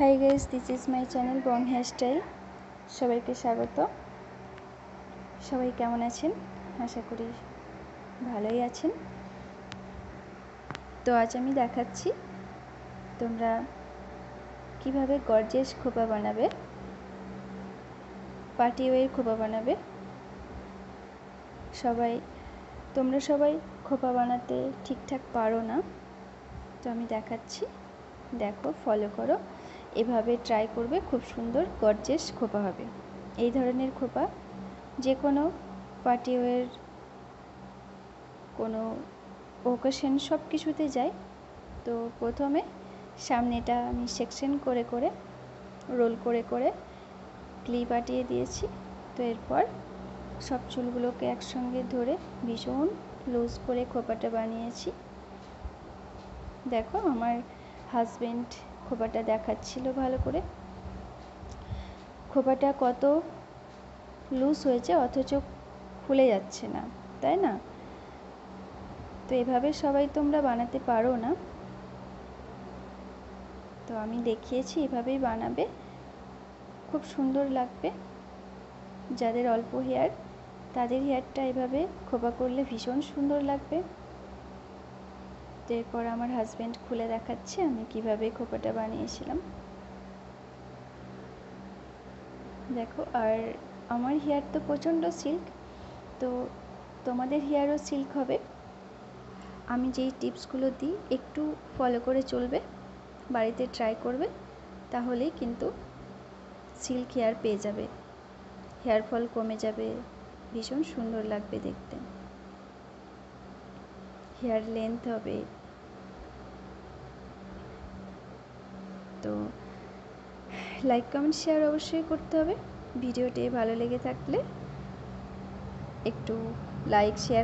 Hi guys, this is my channel Bong hairstyle. সবাইকে স্বাগত। সবাই কেমন আছেন? আশা করি ভালোই আছেন। তো আজ আমি দেখাচ্ছি তোমরা কিভাবে গর্জিয়াস খোপা বানাবে, পার্টি ওয়্যার খোপা বানাবে। তোমরা সবাই খোপা বানাতে ঠিকঠাক পারো না, তো আমি দেখাচ্ছি, দেখো, ফলো করো, এভাবে ট্রাই করবে, খুব সুন্দর গর্জিয়াস খোপা হবে। এই ধরনের খোপা যে কোনো পার্টি ওয়্যার, কোনো ওকেশন, সব কিছুতে যায়। তো প্রথমে সামনেটা আমি সেকশন করে করে, রোল করে করে ক্লিপ আটিয়ে দিয়েছি। তো এরপর সব চুলগুলোকে একসঙ্গে ধরে ভীষণ লুজ করে খোপাটা বানিয়েছি। দেখো, আমার হাজবেন্ড খোপাটা দেখাচ্ছিল ভালো করে। খোপাটা কত লুজ হয়েছে, অথচ খুলে যাচ্ছে না, তাই না? তো এভাবে সবাই তোমরা বানাতে পারো না, তো আমি দেখিয়েছি, এভাবেই বানাবে, খুব সুন্দর লাগবে। যাদের অল্প হেয়ার, তাদের হেয়ারটা এভাবে খোপা করলে ভীষণ সুন্দর লাগবে। এরপর আমার হাজবেন্ড খুলে দেখাচ্ছে আমি কিভাবে খোপাটা বানিয়েছিলাম। দেখো, আর আমার হেয়ার তো প্রচণ্ড সিল্ক, তো তোমাদের হেয়ারও সিল্ক হবে। আমি যেই টিপসগুলো দিই একটু ফলো করে চলবে, বাড়িতে ট্রাই করবে, তাহলেই কিন্তু সিল্ক হেয়ার পেয়ে যাবে, হেয়ার ফল কমে যাবে, ভীষণ সুন্দর লাগবে দেখতে, হেয়ার লেন্থ হবে। তো লাইক, কমেন্ট, শেয়ার অবশ্যই করতে হবে। ভিডিওটি ভালো লেগে থাকলে একটু লাইক, শেয়ার